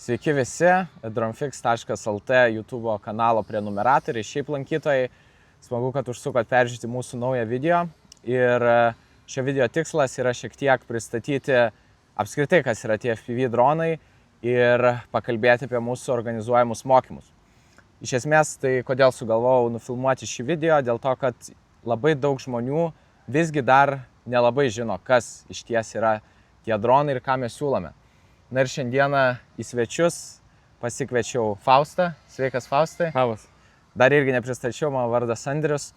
Sveiki visi, dronefix.lt YouTube kanalo prenumeratoriai, šiaip lankytojai. Smagu, kad užsukot peržiūrėti mūsų naują video. Ir šio video tikslas yra šiek tiek pristatyti apskritai, kas yra tie FPV dronai ir pakalbėti apie mūsų organizuojamus mokymus. Iš esmės, tai kodėl sugalvojau nufilmuoti šį video, dėl to, kad labai daug žmonių visgi dar nelabai žino, kas iš ties yra tie dronai ir ką mes siūlome. Na ir šiandieną į svečius pasikviečiau Faustą. Sveikas, Faustai. Labas. Dar irgi nepristačiau, mano vardas Andrius.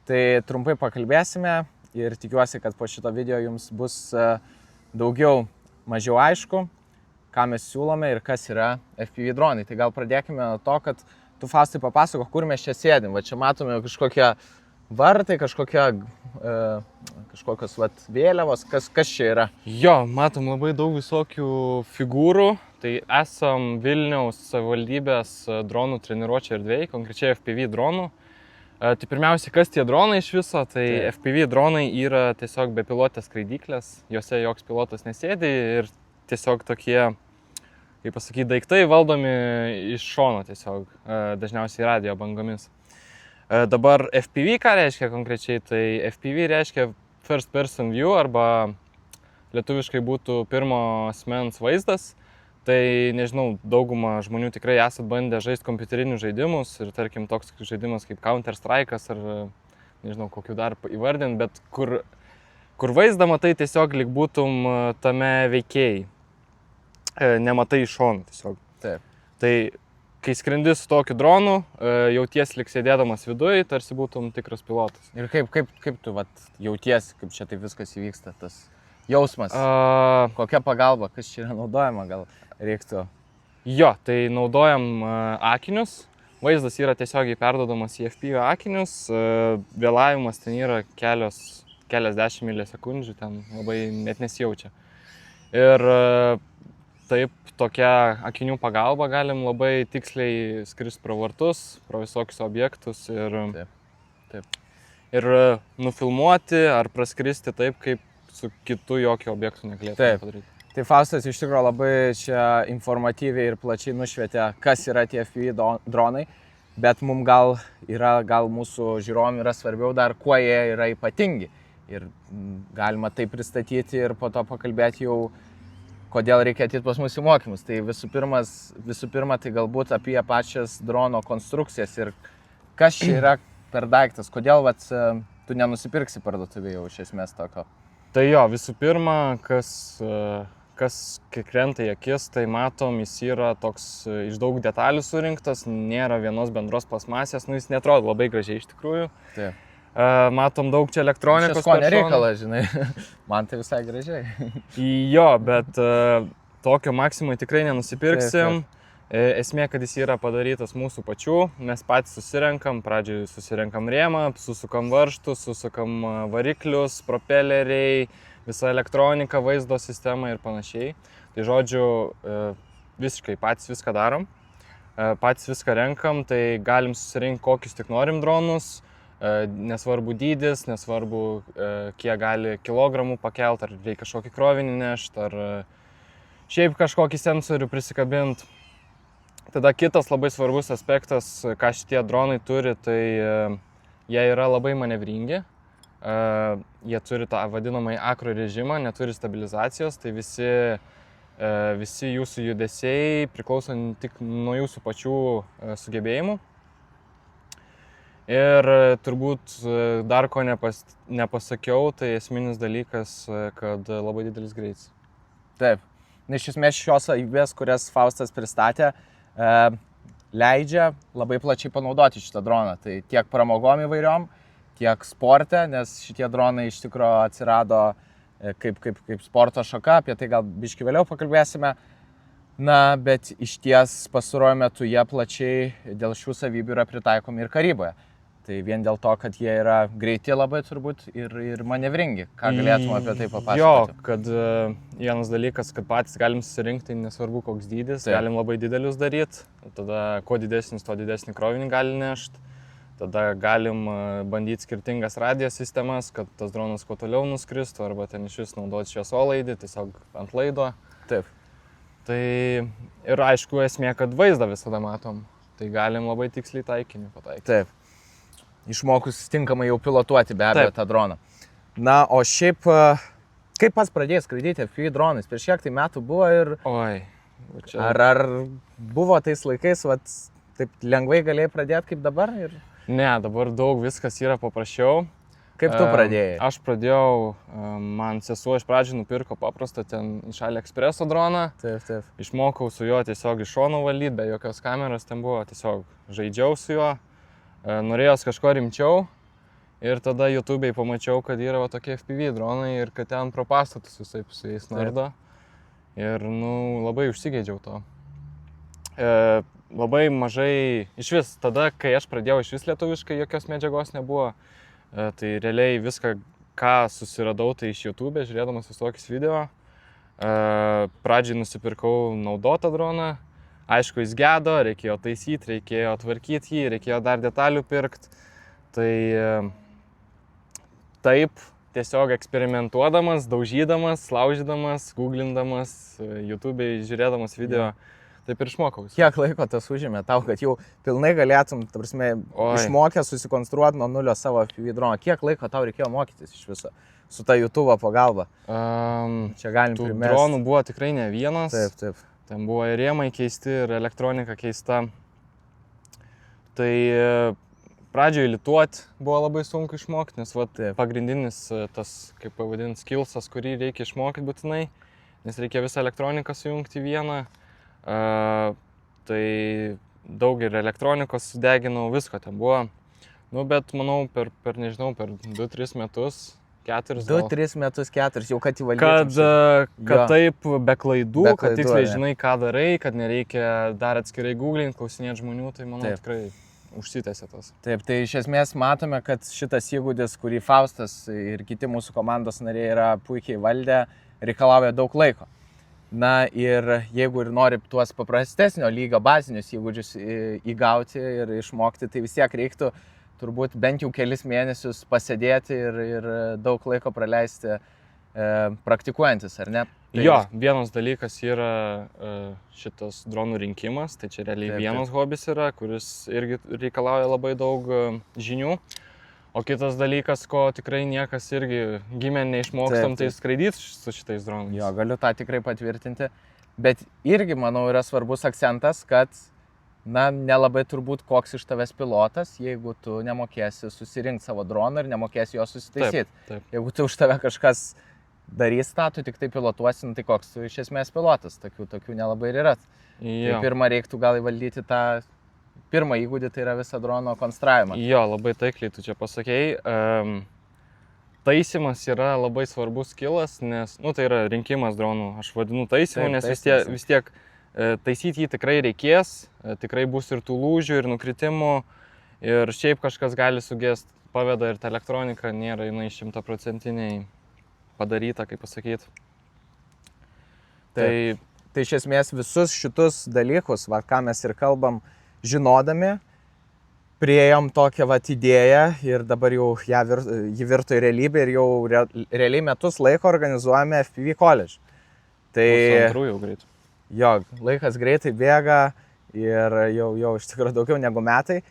Tai trumpai pakalbėsime ir tikiuosi, kad po šito video jums bus daugiau mažiau aišku, ką mes siūlome ir kas yra FPV dronai. Tai gal pradėkime nuo to, kad tu, Faustai, papasako, kur mes čia sėdim. Va čia matome kažkokią vartai, kažkokios vėliavos, kas čia yra? Jo, matom labai daug visokių figūrų. Tai esam Vilniaus savivaldybės dronų treniruočio erdvėj, konkrečiai FPV dronų. Tai pirmiausia, kas tie dronai iš viso? Tai FPV dronai yra tiesiog bepilotės skraidyklės, juose joks pilotas nesėdi ir tiesiog tokie, kaip pasakyti, daiktai valdomi iš šono tiesiog, dažniausiai radio bangomis. Dabar FPV ką reiškia konkrečiai? Tai FPV reiškia First Person View arba lietuviškai būtų pirmo asmens vaizdas. Tai nežinau, dauguma žmonių tikrai esat bandę žaisti kompiuterinius žaidimus ir tarkim toks žaidimas kaip Counter Strike'as ar nežinau kokių dar įvardint, bet kur vaizdą matai tiesiog lyg būtum tame veikėjai. Nematai iš šono tiesiog. Taip. Tai kai skrendi su tokiu dronu, jauties lyg sėdėdamas viduj, tarsi būtum tikras pilotas. Ir kaip tu jauties, kaip čia taip viskas įvyksta, tas jausmas? Kokia pagalba, kas čia yra naudojama, gal reiktų? Jo, tai naudojam akinius. Vaizdas yra tiesiogiai perduodamas į FPV akinius. Vėlavimas ten yra keliasdešimt milisekundžių, ten labai net nesijaučia. Ir taip, tokia akinių pagalba galim labai tiksliai skristi pro vartus, pro visokius objektus ir nufilmuoti ar praskristi taip, kaip su kitu jokiu objektu negalėtume padaryti. Tai Faustas iš tikrųjų labai čia informatyviai ir plačiai nušvietė, kas yra tie FPV dronai, bet mums gal mūsų žiūrovam yra svarbiau dar, kuo jie yra ypatingi. Ir galima tai pristatyti ir po to pakalbėti jau, kodėl reikia ateit pas mus į mokymus. Tai visų pirma, tai galbūt apie pačias drono konstrukcijas ir kas čia yra per daiktas, kodėl tu nenusipirksi parduotuvėje jau iš esmės tokio. Tai jo, visų pirma, kas krenta į akis, tai matom, jis yra toks iš daug detalių surinktas, nėra vienos bendros plasmasės, jis netrodo labai gražiai iš tikrųjų. Taip. Matom daug čia elektronikos. Čia skonio reikalas, žinai, man tai visai gražiai. Jo, bet tokio maksimai tikrai nenusipirksim. Esmė, kad jis yra padarytas mūsų pačių, mes patys susirenkam, pradžioj susirenkam rėmą, susukam varžtus, susukam variklius, propeleriai, visa elektronika, vaizdo sistema ir panašiai. Tai žodžiu, visiškai patys viską darom, patys viską renkam, tai galim susirinkti kokius tik norim dronus. Nesvarbu dydis, nesvarbu kiek gali kilogramų pakelt, ar reikia kažkokį krovinį nešti, ar šiaip kažkokį sensorių prisikabinti. Tada kitas labai svarbus aspektas, ką šitie dronai turi, tai jie yra labai manevringi. Jie turi tą vadinamąjį akro režimą, neturi stabilizacijos, tai visi jūsų judesiai priklauso tik nuo jūsų pačių sugebėjimų. Ir turbūt dar ko nepasakiau, tai esminis dalykas, kad labai didelis greitis. Taip. Iš esmės šios savybės, kurias Faustas pristatė, leidžia labai plačiai panaudoti šitą droną. Tai tiek pramogom įvairiom, tiek sporte, nes šitie dronai iš tikrųjų atsirado kaip sporto šaka, apie tai gal biškį vėliau pakalbėsime. Na, bet iš ties pastaruoju metu jie plačiai dėl šių savybių yra pritaikomi ir karyboje. Tai vien dėl to, kad jie yra greiti labai turbūt ir manevringi. Ką galėtum apie tai papasakoti? Jo, kad vienas dalykas, kad patys galim susirinkti, nesvarbu koks dydis, galim labai didelius daryti. Tada kuo didesnis, to didesnį krovinį gali nešti. Tada galim bandyti skirtingas radio sistemas, kad tas dronas kuo toliau nuskristų, arba ten iš vis naudoti šviesolaidį, tiesiog ant laido. Taip. Tai ir aišku esmė, kad vaizdą visada matom. Tai galim labai tiksliai taikinį pataikyti. Taip. Išmokus tinkamai jau pilotuoti be abejo tą droną. Na, o šiaip, kaip pats pradėjai skraidyti FPV dronais? Prieš kiek tai metų buvo ir... Oi. Čia... Ar buvo tais laikais, vat, taip lengvai galėjai pradėti kaip dabar? Ir... Ne, dabar daug viskas yra paprasčiau. Kaip tu pradėjai? Aš pradėjau, man sesuo iš pradžių nupirko paprastą ten iš AliExpresso droną. Taip, taip. Išmokau su juo tiesiog iš šono valyti, be jokios kameros ten buvo, tiesiog žaidžiau su juo. Norėjos kažko rimčiau ir tada YouTube'ai pamačiau, kad yra va tokie FPV dronai ir kad ten pro pastatus visai su jais nardo. Ir, labai užsigeidžiau to. Labai mažai, iš vis, tada, kai aš pradėjau iš vis lietuviškai, jokios medžiagos nebuvo. Tai realiai viską, ką susiradau, tai iš YouTube, žiūrėdamas visokius video. Pradžiai nusipirkau naudotą droną. Aišku, jis gedo, reikėjo taisyti, reikėjo tvarkyti jį, reikėjo dar detalių pirkti. Tai taip, tiesiog eksperimentuodamas, daužydamas, laužydamas, googlindamas, YouTube'ai žiūrėdamas video. Taip ir išmokau. Kiek laiko tas užėmė tau, kad jau pilnai galėtum, ta prasme, išmokę susikonstruoti nuo nulio savo FPV droną? Kiek laiko tau reikėjo mokytis iš viso su ta YouTube'o pagalba? Čia galim primesti. Dronų buvo tikrai ne vienas. Taip, taip. Ten buvo ir rėmai keisti, ir elektronika keista. Tai pradžioje lituoti buvo labai sunku išmokti, nes pagrindinis tas, kaip pavadint, skillsas, kurį reikia išmokyti būtinai, nes reikia visą elektroniką sujungti į vieną. Tai daug ir elektronikos sudeginau, visko ten buvo. Bet manau, per 2-3 metus, 4. 2-3 metus, 4, jau kad įvaldytum. Kad taip, be klaidų, kad tiksliai žinai, ką darai, kad nereikia dar atskirai googlinti, klausinėti žmonių, tai manau tikrai užsitęsė tas. Taip, tai iš esmės matome, kad šitas įgūdis, kurį Faustas ir kiti mūsų komandos nariai yra puikiai valdę, reikalauja daug laiko. Na ir jeigu ir nori tuos paprastesnio lygio bazinius įgūdžius įgauti ir išmokti, tai vis tiek reiktų turbūt bent jau kelis mėnesius pasėdėti ir daug laiko praleisti praktikuojantis, ar ne? Tai... Jo, vienas dalykas yra šitas dronų rinkimas, tai čia realiai vienas hobis yra, kuris irgi reikalauja labai daug žinių. O kitas dalykas, ko tikrai niekas irgi gimė neišmokstam, tai skraidyti su šitais dronais. Jo, galiu tą tikrai patvirtinti. Bet irgi, manau, yra svarbus akcentas, kad, nelabai turbūt koks iš tavęs pilotas, jeigu tu nemokėsi susirinkti savo droną ir nemokėsi jo susitaisyti. Taip. Jeigu tu už tave kažkas darys tą, tu tik tai pilotuosi, tai koks tu iš esmės pilotas. Tokių nelabai ir yra. Tai pirmą reiktų gal įvaldyti tą pirmą įgūdį, tai yra visą drono konstravimą. Jo, labai taikliai tu čia pasakei. Taisymas yra labai svarbus skillas, nes, tai yra rinkimas dronų, aš vadinu taisymu, nes vis tiek taisyti jį tikrai reikės, tikrai bus ir tų lūžių, ir nukritimų, ir šiaip kažkas gali sugest, paveda ir ta elektronika, nėra jinai 100% padaryta, kaip pasakyti. Tai iš esmės visus šitus dalykus, ką mes ir kalbam, žinodami, priėjom tokią idėją ir dabar jau jį virto į realybę ir jau realiai metus laiko organizuojame FPV College. Tai antrų jau greit. Jo, laikas greitai bėga ir jau iš tikrųjų daugiau negu metai.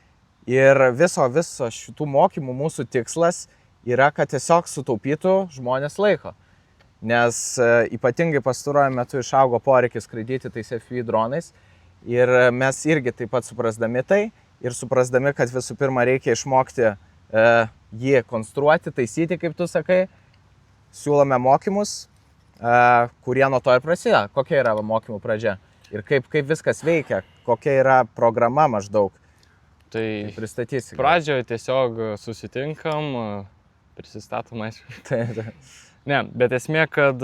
Ir viso šitų mokymų mūsų tikslas yra, kad tiesiog sutaupytų žmonės laiko. Nes ypatingai pastaruoju metu išaugo poreikis skraidyti tais FPV dronais. Ir mes irgi taip pat suprasdami tai ir suprasdami, kad visų pirma reikia išmokti jį konstruoti, taisyti, kaip tu sakai, siūlome mokymus, kurie nuo to ir prasideda. Kokia yra mokymų pradžia ir kaip viskas veikia, kokia yra programa maždaug. Tai pristatysi. Pradžioje tiesiog susitinkam, prisistatom, aišku. Ne, bet esmė, kad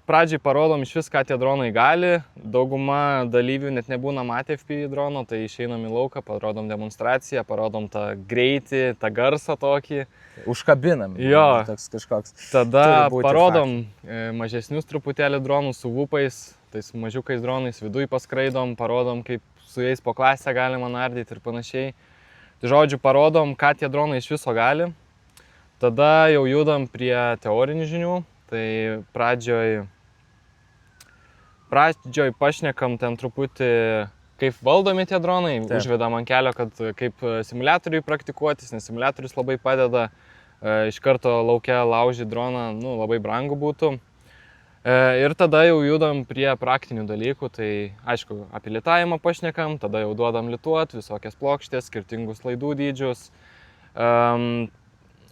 pradžiai parodom iš vis, ką tie dronai gali. Dauguma dalyvių net nebūna matę FPV drono, tai išeinam į lauką, parodom demonstraciją, parodom tą greitį, tą garsą tokį. Užkabinam. Jo. Toks kažkoks. Tada parodom mažesnius truputėlį dronus su vupais, tais mažiukais dronais viduj paskraidom, parodom, kaip su jais po klasę galima nardyti ir panašiai. Tai žodžiu, parodom, ką tie dronai iš viso gali. Tada jau judam prie teorinių žinių. Tai pradžioj pradžioj pašnekam ten truputį, kaip valdomi tie dronai, Taip. užvedam ant kelio, kad kaip simuliatoriui praktikuotis, nes simuliatorius labai padeda, iš karto laukia laužyti droną, nu, labai brangu būtų. Ir tada jau judam prie praktinių dalykų, tai aišku, apie litavimą pašnekam, tada jau duodam lituot, visokias plokštės, skirtingus laidų dydžius.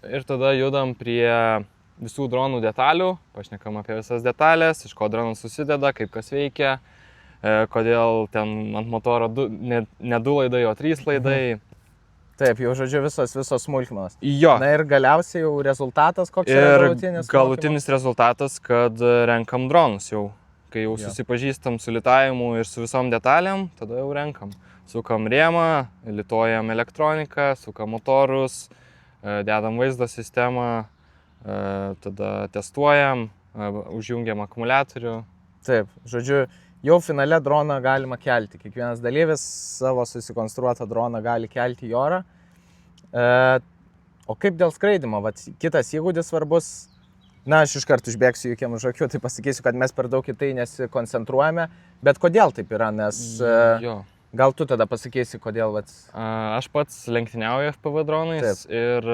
Ir tada judam prie visų dronų detalių, pašnekam apie visas detalės, iš ko dronas susideda, kaip kas veikia, kodėl ten ant motoro ne 2 laidai, o 3 laidai. Taip, jau žodžiu visos smulkmenos. Jo. Na ir galiausiai jau rezultatas, koks yra galutinis? Galutinis rezultatas, kad renkam dronus jau. Kai jau susipažįstam su litavimu ir su visom detalėm, tada jau renkam. Sukam rėmą, lituojam elektroniką, sukam motorus, dedam vaizdo sistemą, tada testuojam, užjungiam akumuliatorių. Taip, žodžiu, jau finale droną galima kelti. Kiekvienas dalyvis savo susikonstruotą droną gali kelti į orą. O kaip dėl skraidimo? Vat kitas įgūdis svarbus. Na, aš iš karto užbėgsiu jums už akių, tai pasakysiu, kad mes per daug į tai nesikoncentruojame. Bet kodėl taip yra? Nes gal tu tada pasakysi, kodėl? Aš pats lenktyniauju FPV dronais. Taip. Ir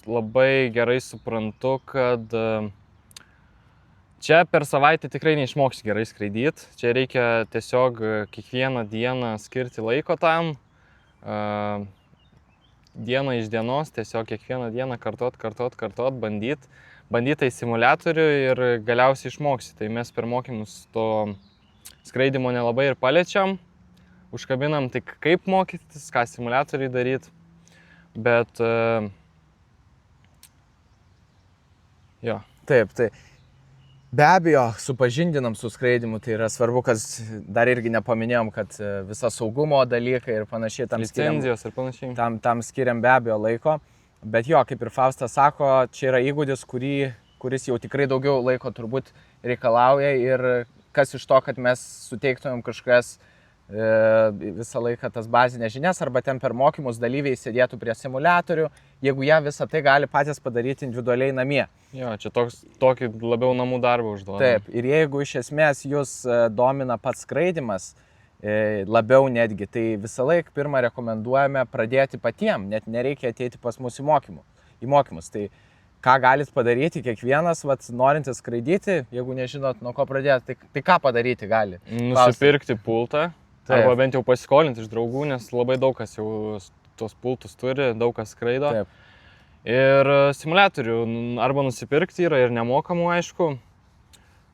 labai gerai suprantu, kad čia per savaitę tikrai neišmoksi gerai skraidyti. Čia reikia tiesiog kiekvieną dieną skirti laiko tam. Dieną iš dienos, tiesiog kiekvieną dieną kartot, bandyt tai simuliatorių ir galiausiai išmoksi. Tai mes per mokymus to skraidimo nelabai ir paliečiam. Užkabinam tik kaip mokytis, ką simuliatoriai daryti. Bet jo. Taip, tai. Be abejo, supažindinam su skraidimu, tai yra svarbu, kad dar irgi nepaminėjom, kad visa saugumo dalykai ir panašiai licenzijos ir panašiai. Tam skiriam be abejo laiko. Bet jo, kaip ir Faustas sako, čia yra įgūdis, kuris jau tikrai daugiau laiko turbūt reikalauja ir kas iš to, kad mes suteiktumėm kažkas visą laiką tas bazinės žinias arba ten per mokymus dalyviai sėdėtų prie simuliatorių, jeigu jie visą tai gali patys padaryti individualiai namie. Jo, čia tokį labiau namų darbą užduoda. Taip, ir jeigu iš esmės jūs domina pats skraidimas labiau netgi, tai visą laiką pirmą rekomenduojame pradėti patiem, net nereikia ateiti pas mus į mokymus. Tai ką galit padaryti kiekvienas, norintis skraidyti, jeigu nežinot, nuo ko pradėti, tai ką padaryti gali? Nusipirkti pultą. Taip. Arba bent jau pasiskolinti iš draugų, nes labai daug kas jau tos pultus turi, daug kas skraido. Taip. Ir simuliatorių arba nusipirkti yra ir nemokamų, aišku.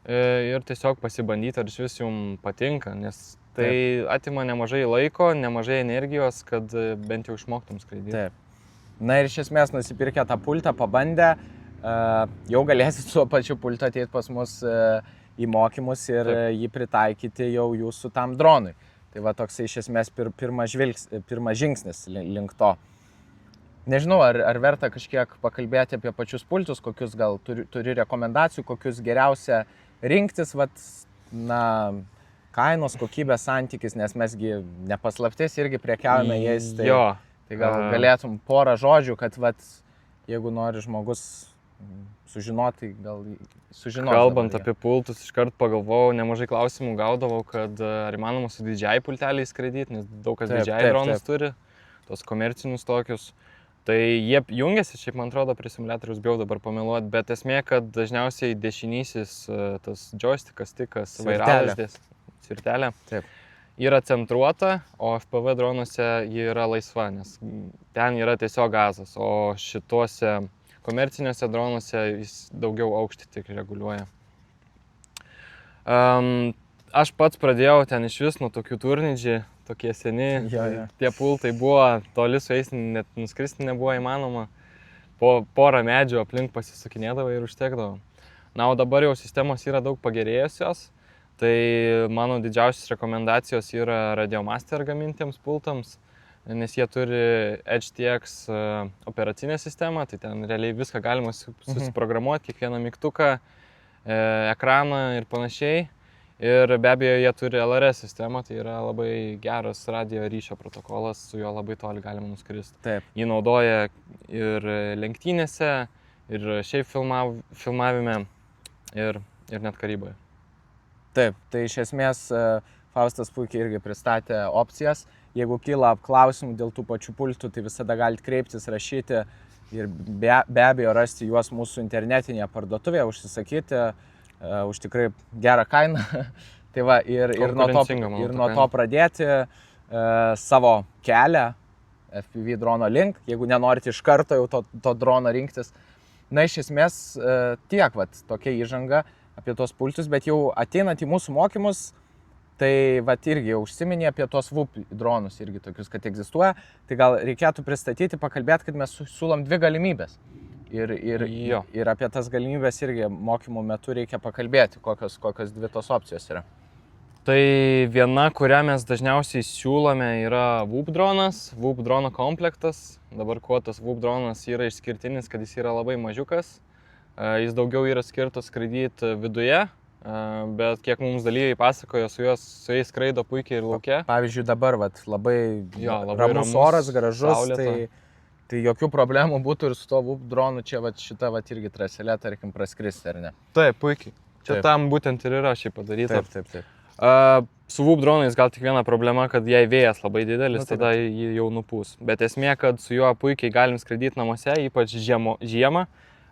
Ir tiesiog pasibandyti, ar iš vis jums patinka, nes tai atima nemažai laiko, nemažai energijos, kad bent jau išmoktum skraidyti. Taip. Na ir iš esmės nusipirkę tą pultą, pabandę, jau galėsit su pačiu pultu ateiti pas mus į mokymus ir jį pritaikyti jau jūsų tam dronui. Tai va toksai iš esmės pirmas žingsnis link to. Nežinau, ar verta kažkiek pakalbėti apie pačius pultus, kokius gal turi rekomendacijų, kokius geriausia rinktis, kainos, kokybės santykis, nes mesgi nepaslaptis irgi prekiaujame jais. Tai gal galėtum porą žodžių, kad jeigu nori žmogus sužinoti, gal sužinoti. Kalbant apie pultus, iškart pagalvojau, nemažai klausimų gaudavau, kad ar įmanoma su DJI pulteliais skraidyti, nes daug kas DJI dronus turi, tos komercinius tokius. Tai jie jungiasi, šiaip man atrodo, prie simuliatoriaus bijau dabar pameluoti, bet esmė, kad dažniausiai dešinysis tas joystickas, tikas, vairalaždės, svirtelė, yra centruota, o FPV dronuose ji yra laisva, nes ten yra tiesiog gazas, o šituose komerciniuose dronuose jis daugiau aukštį tik reguliuoja. Aš pats pradėjau ten iš vis nuo tokių turnidžių, tokie seni, tie pultai buvo, toli su jais net nuskristi nebuvo įmanoma. Po porą medžių aplink pasisukinėdavo ir užtekdavo. Na, o dabar jau sistemos yra daug pagerėjusios, tai mano didžiausios rekomendacijos yra Radiomaster gamintiems pultams, nes jie turi EdgeTX operacinę sistemą, tai ten realiai viską galima susiprogramuoti, kiekvieną mygtuką, ekraną ir panašiai. Ir be abejo, jie turi LRS sistemą, tai yra labai geras radio ryšio protokolas, su juo labai toli galima nuskristi. Taip. Jį naudoja ir lenktynėse, ir šiaip filmavime, ir net karyboje. Taip, tai iš esmės Faustas puikiai irgi pristatė opcijas. Jeigu kyla klausimų dėl tų pačių pultų, tai visada galite kreiptis, rašyti ir be abejo rasti juos mūsų internetinėje parduotuvėje, užsisakyti už tikrai gerą kainą. Tai va, ir nuo to pradėti savo kelią FPV drono link, jeigu nenorite iš karto jau to drono rinktis. Na, iš esmės tiek, vat, tokia įžanga apie tos pultus, bet jau ateinant į mūsų mokymus, tai vat irgi jau užsiminė apie tos VUP dronus, irgi tokius, kad egzistuoja. Tai gal reikėtų pristatyti, pakalbėti, kad mes siūlom dvi galimybės. Ir apie tas galimybės irgi mokymų metu reikia pakalbėti, kokios dvi tos opcijos yra. Tai viena, kurią mes dažniausiai siūlome, yra VUP dronas, VUP drono komplektas. Dabar kuo tas VUP dronas yra išskirtinis, kad jis yra labai mažiukas. Jis daugiau yra skirtas skraidyti viduje, bet kiek mums dalyviai pasakojo, su jais skraido puikiai ir lauke. Pavyzdžiui, dabar labai ramus oras, gražus, tai jokių problemų būtų ir su to VUP dronu čia šita irgi traselė, tarkim, praskristi, ar ne? Taip, puikiai. Čia tam būtent ir yra šiaip padaryta. Taip. Su VUP dronais gal tik viena problema, kad jei vėjas labai didelis, tada jį jau nupūs. Bet esmė, kad su juo puikiai galim skraidyti namuose, ypač žiemą.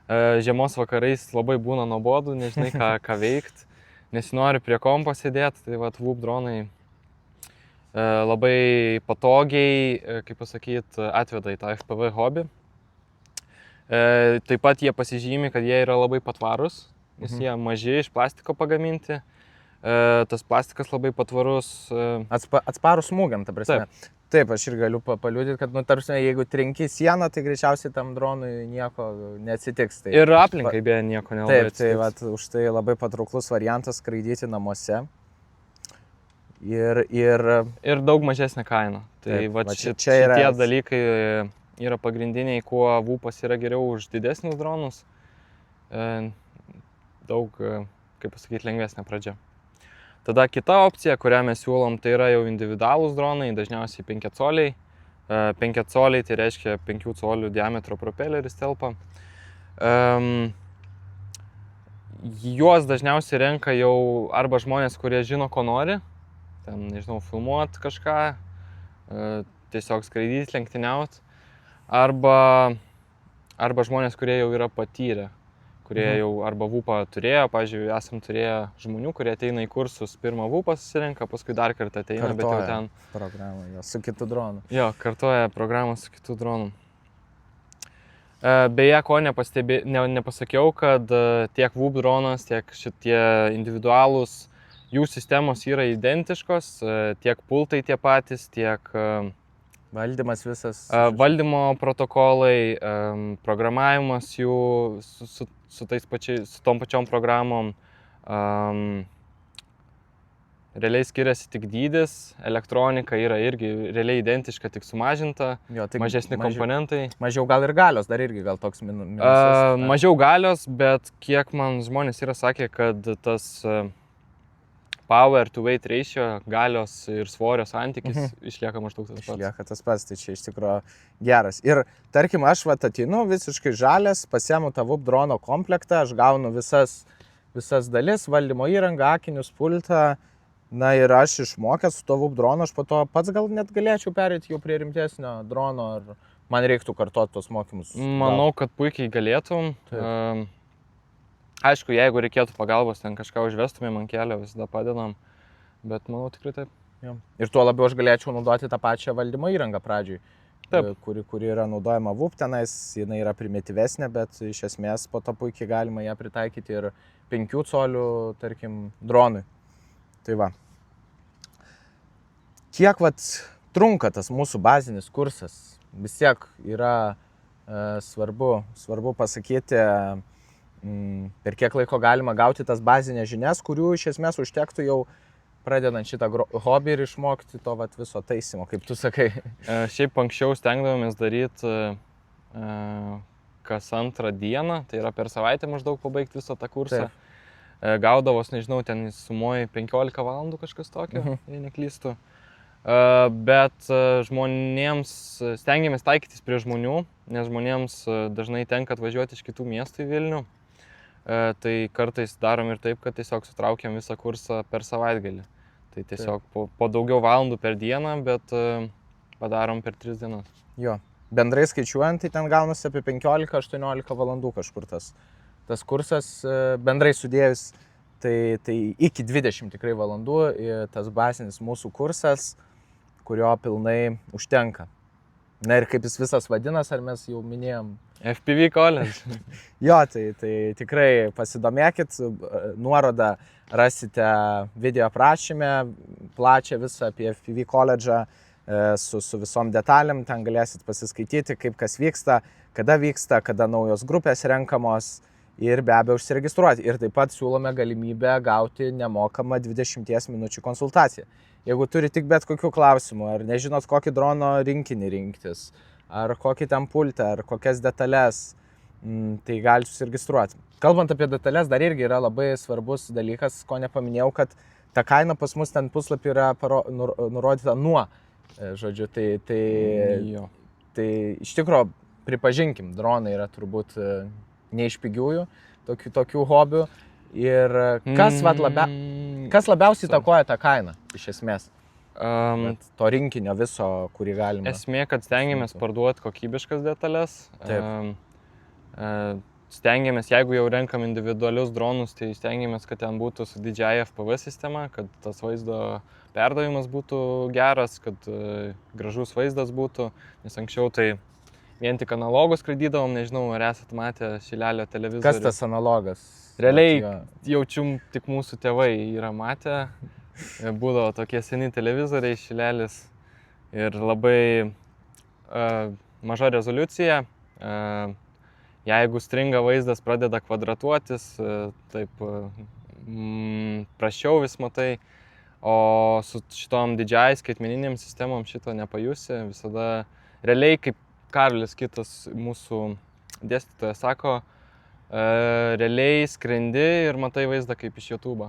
Žiemos vakarais labai būna nuobodu, nežinai ką veikti, nesinori prie kompo sėdėti, tai VUP dronai labai patogiai, kaip pasakyti, atveda į tą FPV hobį. Taip pat jie pasižymi, kad jie yra labai patvarus, nes jie maži, iš plastiko pagaminti. Tas plastikas labai patvarus. Atsparus smūgiam, ta prasme. Taip, aš ir galiu paliudyti, kad, tarpsime, jeigu trenki sieną, tai greičiausiai tam dronui nieko neatsitiks. Tai... Ir aplinkai beje nieko nelabai atsitiks. Taip, už tai labai patrauklus variantas skraidyti namuose. Ir daug mažesnė kaina. Tai šitie dalykai yra pagrindiniai, kuo VUPas yra geriau už didesnius dronus. Daug, kaip pasakyti, lengvesnė pradžia. Tada kita opcija, kurią mes siūlom, tai yra jau individualūs dronai, dažniausiai 5 coliai. 5 coliai tai reiškia 5 colių diametro propeleris telpa. Juos dažniausiai renka jau arba žmonės, kurie žino, ko nori. Ten, nežinau, filmuoti kažką, tiesiog skraidyti, lenktyniauti. Arba žmonės, kurie jau yra patyrę. Kurie jau arba VUPą turėjo, pavyzdžiui, esam turėję žmonių, kurie ateina į kursus, pirmą VUPą susirenka, paskui dar kartą ateina, bet jau ten... Programą, su kitu dronu. Jo, kartoja programą su kitu dronu. Beje, ko nepasakiau, kad tiek VUP dronas, tiek šitie individualūs, jų sistemos yra identiškos, tiek pultai tie patys, tiek... Valdymas visas. Valdymo protokolai, programavimas jų su tom pačiom programom. Realiai skiriasi tik dydis, elektronika yra irgi realiai identiška, tik sumažinta, mažesni komponentai. Mažiau gal ir galios, dar irgi gal toks minusas. Mažiau galios, bet kiek man žmonės yra sakę, kad tas power to weight ratio, galios ir svorio santykis išlieka maždaug tas pats. Išlieka tas pats, tai čia iš tikrųjų geras. Ir tarkim, aš atinu visiškai žalias, pasiemu tą VUP drono komplektą, aš gaunu visas dalis, valdymo įrangą, akinius, pultą. Na ir aš išmokęs su to VUP dronu, aš po to pats gal net galėčiau perėti jau prie rimtesnio drono, ar man reiktų kartuoti tos mokymus. Manau, kad puikiai galėtum. Aišku, jeigu reikėtų pagalbos, ten kažką užvestumėm ant kelio, visada padedam, bet manau tikrai taip. Jo. Ir tuo labiau aš galėčiau naudoti tą pačią valdymo įrangą pradžiui, kuri yra naudojama VUP tenais, jinai yra primityvesnė, bet iš esmės po to puikiai galima ją pritaikyti ir 5 colių, tarkim, dronui. Tai va. Kiek trunka tas mūsų bazinis kursas? Vis tiek yra svarbu pasakyti, per kiek laiko galima gauti tas bazinės žinias, kurių iš esmės užtektų jau pradedant šitą hobį ir išmokti to viso taisymo, kaip tu sakai. Šiaip anksčiau stengdavomės daryti kas antrą dieną, tai yra per savaitę maždaug pabaigti visą tą kursą. Gaudavos, nežinau, ten sumuoja 15 valandų kažkas tokio, jei neklystu. Bet žmonėms stengiamės taikytis prie žmonių, nes žmonėms dažnai tenka atvažiuoti iš kitų miestų į Vilnių. Tai kartais darom ir taip, kad tiesiog sutraukiam visą kursą per savaitgalį. Tai tiesiog po daugiau valandų per dieną, bet padarom per 3 dienas. Jo. Bendrai skaičiuojant, tai ten gaunasi apie 15-18 valandų kažkur tas kursas, bendrai sudėjus, tai iki 20 tikrai valandų tas bazinis mūsų kursas, kurio pilnai užtenka. Na ir kaip jis visas vadinas, ar mes jau minėjom? FPV College. Jo, tai tikrai pasidomėkit, nuorodą rasite video aprašyme, plačią visą apie FPV College'ą su visom detalėm, ten galėsit pasiskaityti, kaip kas vyksta, kada naujos grupės renkamos ir be abejo užsiregistruoti. Ir taip pat siūlome galimybę gauti nemokamą 20 minučių konsultaciją. Jeigu turi tik bet kokių klausimų, ar nežinot, kokį drono rinkinį rinktis, ar kokį ten pultą, ar kokias detalės, tai galite užsiregistruoti. Kalbant apie detalės, dar irgi yra labai svarbus dalykas, ko nepaminėjau, kad ta kaina pas mus ten puslapį yra nurodyta nuo. Žodžiu, tai iš tikro, pripažinkim, dronai yra turbūt ne iš pigiųjų, tokių hobių. Ir kas labiausiai įtakoja tą kainą, iš esmės? To rinkinio viso, kurį galima. Esmė, kad stengiamės parduoti kokybiškas detalės. Stengiamės, jeigu jau renkam individualius dronus, tai stengiamės, kad ten būtų su DJI FPV sistema, kad tas vaizdo perdavimas būtų geras, kad gražus vaizdas būtų, nes anksčiau tai vien tik analogus skraidydavom, nežinau, ar esat matę Šilelio televizorių. Kas tas analogas? Realiai jaučium tik mūsų tėvai yra matę, būdavo tokie seni televizoriai, Šilelis ir labai maža rezoliucija. Jeigu stringa vaizdas pradeda kvadratuotis, taip prašiau vis matai, o su šitom DJI skaitmeniniam sistemom šito nepajusi. Visada realiai, kaip Karolis kitas mūsų dėstytojas sako, realiai skrendi ir matai vaizdą kaip iš YouTube'o.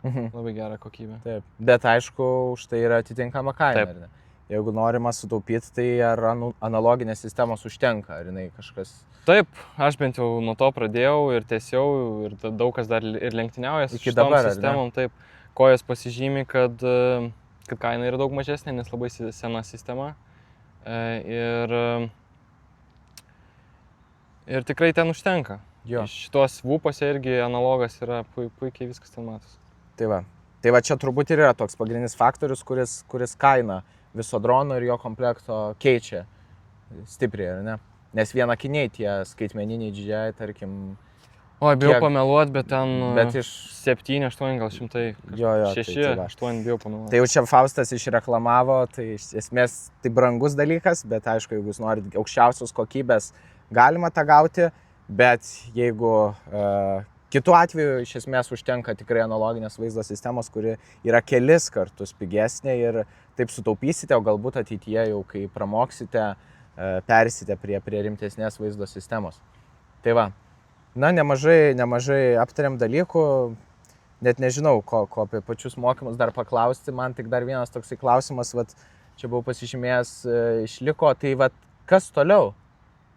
Labai gera kokybė. Taip, bet aišku, už tai yra atitinkama kaina. Ar ne? Jeigu norima sutaupyti, tai ar analoginės sistemos užtenka, ar jinai kažkas... Taip, aš bent jau nuo to pradėjau ir tiesiau, ir daug kas dar ir lenktyniauja su šitom sistemom. Taip, ko jos pasižymi, kad kaina yra daug mažesnė, nes labai sena sistema. Ir tikrai ten užtenka. Jo. Iš šitos vūpose irgi analogas yra puikiai viskas ten matos. Tai va čia turbūt ir yra toks pagrindinis faktorius, kuris kainą viso drono ir jo komplekto keičia stipriai, ar ne? Nes viena akiniai tie skaitmeniniai DJI, tarkim... Oi, bijau pameluot, bet ten iš 7, 8, gal 100, 6, 8 bijau pameluot. Tai jau čia Faustas išreklamavo, tai iš esmės tai brangus dalykas, bet aišku, jeigu jūs norite aukščiausios kokybės, galima tą gauti, bet jeigu kitu atveju iš esmės užtenka tikrai analoginės vaizdo sistemos, kuri yra kelis kartus pigesnė ir taip sutaupysite, o galbūt ateityje jau kai pramoksite, persite prie rimtesnės vaizdo sistemos. Tai va, nemažai aptariam dalykų, net nežinau, ko apie pačius mokymus dar paklausti, man tik dar vienas toksai klausimas, čia buvau pasižymėjęs, išliko, tai kas toliau?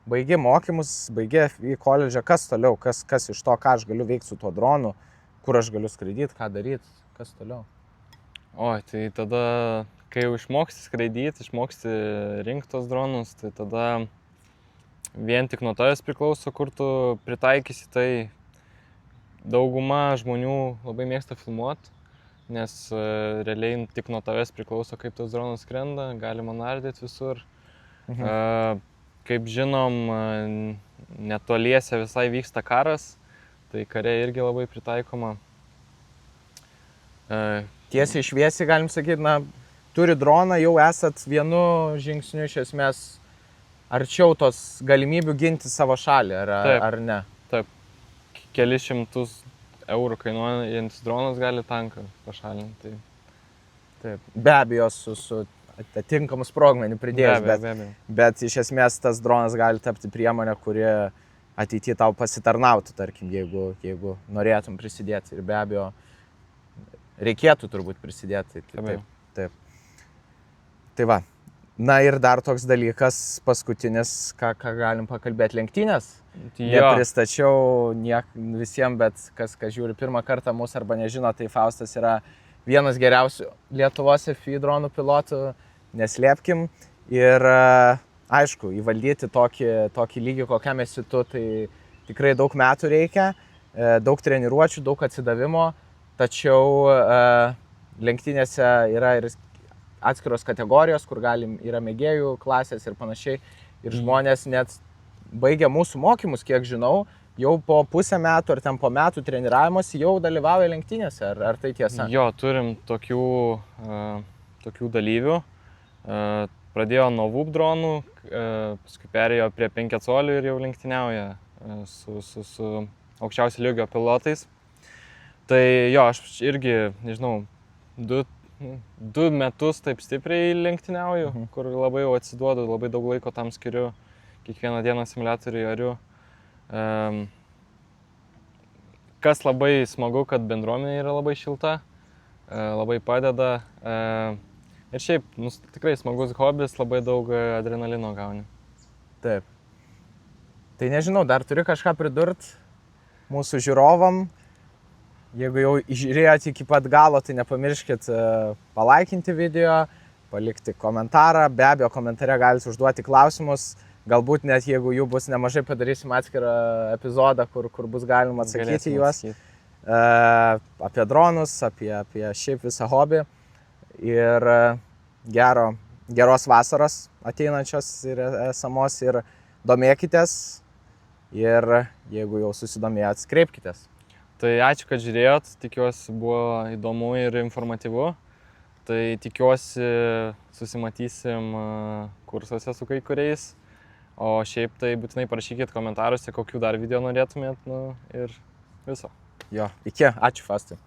Baigi mokymus, baigi į koledžą, kas toliau, kas iš to, ką aš galiu veikti su tuo dronu, kur aš galiu skraidyti, ką daryti, kas toliau? Oi, tai tada, kai jau išmoksti skraidyti, išmoksti rinkti tos dronus, tai tada vien tik nuo tavęs priklauso, kur tu pritaikysi. Tai dauguma žmonių labai mėgsta filmuoti, nes realiai tik nuo tavęs priklauso, kaip tos dronas skrenda, galima nardyti visur. Kaip žinom, netoliese visai vyksta karas, tai kare irgi labai pritaikoma. Tiesiai šviesiai galim sakyti, turi droną, jau esat vienu žingsniu iš esmės arčiau tos galimybių ginti savo šalį, ar ne? Taip, kelis šimtus eurų kainuojantis dronas gali tanką pašalinti. Taip. Be abejo, su atitinkamus sprogmenį pridėjus, bet iš esmės tas dronas gali tapti priemonę, kuri ateityje tau pasitarnautų, tarkim, jeigu norėtum prisidėti. Ir be abejo, reikėtų turbūt prisidėti. Taip. Tai va, Na ir dar toks dalykas, paskutinis, ką galim pakalbėti, lenktynės. Jo, Nepristačiau visiems, bet kas žiūri pirmą kartą mūsų arba nežino, tai Faustas yra vienas geriausių Lietuvos FPV dronų pilotų, neslėpkim. Ir aišku, įvaldyti tokį lygį, kokiam esi tu, tai tikrai daug metų reikia, daug treniruočių, daug atsidavimo, tačiau lenktynėse yra ir atskiros kategorijos, kur yra mėgėjų klasės ir panašiai. Ir žmonės net baigia mūsų mokymus, kiek žinau, jau po pusę metų ar ten po metų treniravimuose jau dalyvauja lenktynėse. Ar tai tiesa? Jo, turim tokių dalyvių. Pradėjo nuo VUP dronų, paskui perėjo prie 5 colių ir jau lenktyniauja su aukščiausio lygio pilotais. Tai jo, aš irgi, nežinau, 2 metus taip stipriai lenktyniauju, kur labai jau atsiduodu, labai daug laiko tam skiriu, kiekvieną dieną simuliatoriui ariu. Kas labai smagu, kad bendruomenė yra labai šilta, labai padeda. Ir šiaip, tikrai smagus hobis, labai daug adrenalino gauni. Taip. Tai nežinau, dar turi kažką pridurt mūsų žiūrovam. Jeigu jau žiūrėjot iki pat galo, tai nepamirškit palaikinti video, palikti komentarą. Be abejo, komentare galite užduoti klausimus. Galbūt net jeigu jų bus nemažai, padarysim atskirą epizodą, kur bus galima atsakyti juos. Apie dronus, apie šiaip visą hobį. Ir geros vasaros ateinančios ir esamos ir domėkitės. Ir jeigu jau susidomėjot, kreipkitės. Tai ačiū, kad žiūrėjot, tikiuosi buvo įdomu ir informatyvu. Tai tikiuosi susimatysim kursuose su kai kuriais. O šiaip tai būtinai parašykit komentaruose, kokių dar video norėtumėt ir viso. Jo, iki, ačiū Faustai.